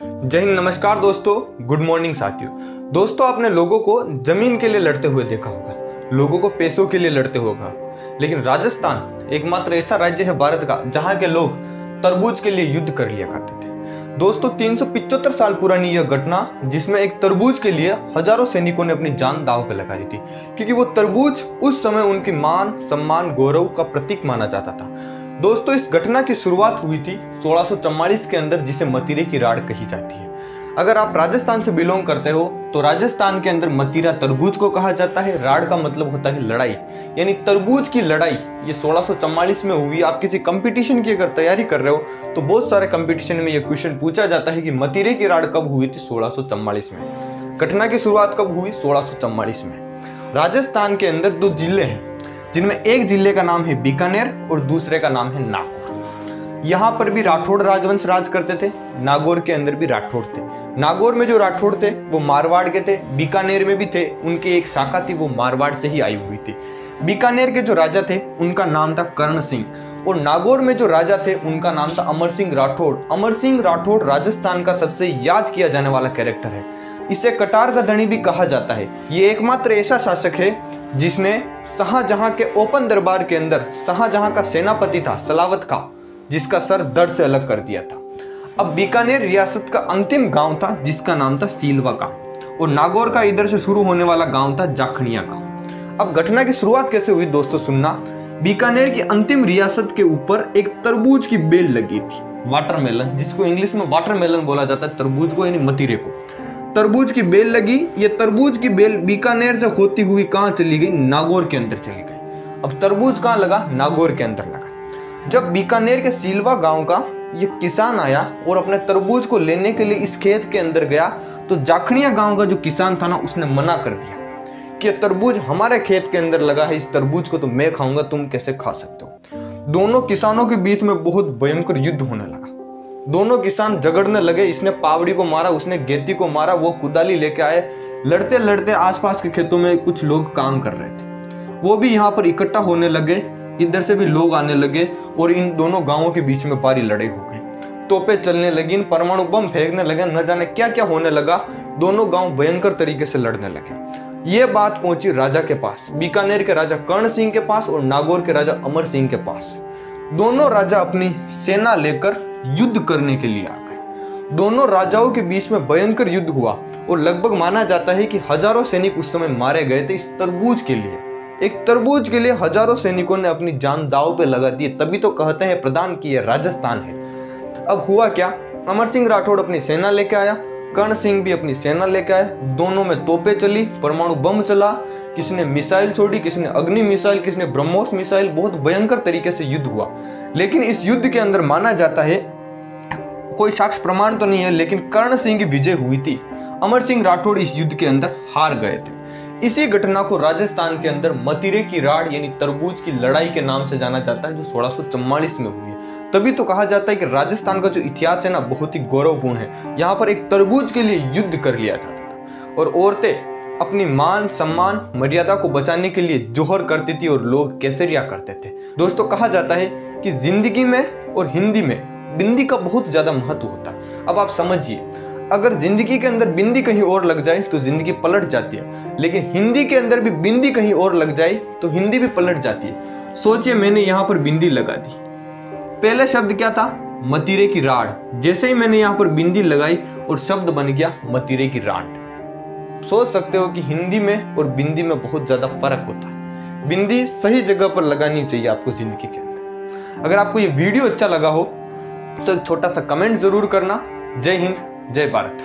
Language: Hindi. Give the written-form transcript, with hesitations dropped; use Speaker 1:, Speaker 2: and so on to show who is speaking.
Speaker 1: जय हिंद, नमस्कार दोस्तों, गुड मॉर्निंग साथियों। दोस्तों, आपने लोगों को जमीन के लिए लड़ते हुए देखा होगा, लोगों को पैसों के लिए लड़ते होगा, लेकिन राजस्थान एकमात्र ऐसा राज्य है भारत का जहां के लोग तरबूज के लिए युद्ध कर लिया करते थे। दोस्तों, 375 साल पुरानी यह घटना, जिसमें एक तरबूज के लिए हजारों सैनिकों ने अपनी जान दांव पे लगा दी थी, क्योंकि वो तरबूज उस समय उनकी मान, सम्मान, गौरव का प्रतीक माना जाता था। दोस्तों, इस घटना की शुरुआत हुई थी 1644 के अंदर, जिसे मतीरे की राड़ कही जाती है। अगर आप राजस्थान से बिलोंग करते हो तो राजस्थान के अंदर मतीरा तरबूज को कहा जाता है। राड़ का मतलब होता है लड़ाई, यानी तरबूज की लड़ाई ये 1644 में हुई। आप किसी कंपटीशन की अगर तैयारी कर रहे हो तो बहुत सारे कंपटीशन में ये क्वेश्चन पूछा जाता है कि मतीरे की राड़ कब हुई थी, 1644 में। घटना की शुरुआत कब हुई, 1644 में। राजस्थान के अंदर दो जिले हैं, जिनमें एक जिले का नाम है बीकानेर और दूसरे का नाम है नागौर। यहाँ पर भी राठौड़ राजवंश राज करते थे, नागौर के अंदर भी राठौड़ थे। नागौर में जो राठौड़ थे वो मारवाड़ के थे, बीकानेर में भी थे, उनकी एक शाखा थी वो मारवाड़ से ही आई हुई थी। बीकानेर के जो राजा थे उनका नाम था कर्ण सिंह, और नागौर में जो राजा थे उनका नाम था अमर सिंह राठौड़। अमर सिंह राठौड़ राजस्थान का सबसे याद किया जाने वाला कैरेक्टर है। इसे कटार का धनी भी कहा जाता है। ये एकमात्र ऐसा शासक है जिसने शाहजहां के ओपन दरबार के अंदर शाहजहां का सेनापति था सलावत का, जिसका सर धड़ से अलग कर दिया था। अब बीकानेर रियासत का अंतिम गांव था जिसका नाम था सीलवा गांव, और नागौर का इधर से शुरू होने वाला गांव था जाखनिया गांव। अब घटना की शुरुआत कैसे हुई दोस्तों, सुनना। बीकानेर की अंतिम रियासत के ऊपर एक तरबूज की बेल लगी थी, वाटरमेलन, जिसको इंग्लिश में वाटरमेलन बोला जाता है, तरबूज को यानी मतीरे को। तरबूज की बेल लगी। ये तरबूज की बेल बीकानेर से होती हुई कहां चली गई, नागौर के अंदर चली गई। अब तरबूज कहां लगा, नागौर के अंदर लगा। जब बीकानेर के सीलवा गांव का ये किसान आया और अपने तरबूज को लेने के लिए इस खेत के अंदर गया, तो जाखनिया गांव का जो किसान था ना, उसने मना कर दिया कि तरबूज हमारे खेत के अंदर लगा है, इस तरबूज को तो मैं खाऊंगा, तुम कैसे खा सकते हो। दोनों किसानों के बीच में बहुत भयंकर युद्ध होने लगा। दोनों किसान झगड़ने लगे। इसने पावड़ी को मारा, उसने गेती को मारा, वो कुदाली लेके आए। लड़ते लड़ते आसपास के खेतों में कुछ लोग काम कर रहे थे, वो भी यहाँ पर इकट्ठा होने लगे। इधर से भी लोग आने लगे और इन दोनों गांवों के बीच में भारी लड़ाई हो गई। तोपे चलने लगी, परमाणु बम फेंकने लगे, न जाने क्या क्या होने लगा। दोनों गांव भयंकर तरीके से लड़ने लगे। ये बात पहुंची राजा के पास, बीकानेर के राजा कर्ण सिंह के पास और नागौर के राजा अमर सिंह के पास। दोनों राजा अपनी सेना लेकर युद्ध करने के लिए आ गए। दोनों राजाओं के बीच में भयंकर युद्ध हुआ और लगभग माना जाता है कि हजारों सैनिक उस समय मारे गए थे इस तरबूज के लिए। एक तरबूज के लिए हजारों सैनिकों ने अपनी जान दांव पे लगा दी, तभी तो कहते हैं प्रदान की ये राजस्थान है। अब हुआ क्या, अमर सिंह राठौड़ अपनी सेना लेके आया, कर्ण सिंह भी अपनी सेना लेके आए। दोनों में तोपे चली, परमाणु बम चला, किसी ने मिसाइल छोड़ी, किसी ने अग्नि मिसाइल, किसी ने ब्रह्मोस मिसाइल। बहुत भयंकर तरीके से युद्ध हुआ। लेकिन इस युद्ध के अंदर माना जाता है, कोई साक्ष्य प्रमाण तो नहीं है, लेकिन कर्ण सिंह की विजय हुई थी। अमर सिंह राठौड़ इस युद्ध के अंदर हार गए थे। इसी घटना को राजस्थान के अंदर मतीरे की राड़ यानी तरबूज की लड़ाई के नाम से जाना जाता है, जो 1644 में हुई है। तभी तो कहा जाता है कि राजस्थान का जो इतिहास है ना, बहुत ही गौरवपूर्ण है। यहाँ पर एक तरबूज के लिए युद्ध कर लिया जाता था, और औरतें अपनी मान, सम्मान, मर्यादा को बचाने के लिए जोहर करती थी और लोग केसरिया करते थे। दोस्तों, कहा जाता है कि जिंदगी में और हिंदी में बिंदी का बहुत ज्यादा महत्व होता है। अब आप समझिए, अगर जिंदगी के अंदर बिंदी कहीं और लग जाए तो जिंदगी पलट जाती है, लेकिन हिंदी के अंदर भी बिंदी कहीं और लग जाए तो हिंदी भी पलट जाती है। सोचिए, मैंने यहाँ पर बिंदी लगा दी, पहले शब्द क्या था, मतीरे की राड़। जैसे ही मैंने यहाँ पर बिंदी लगाई और शब्द बन गया मतीरे की राड़। सोच सकते हो कि हिंदी में और बिंदी में बहुत ज्यादा फर्क होता है। बिंदी सही जगह पर लगानी चाहिए आपको जिंदगी के अंदर। अगर आपको ये वीडियो अच्छा लगा हो तो एक छोटा सा कमेंट जरूर करना। जय हिंद, जय भारत।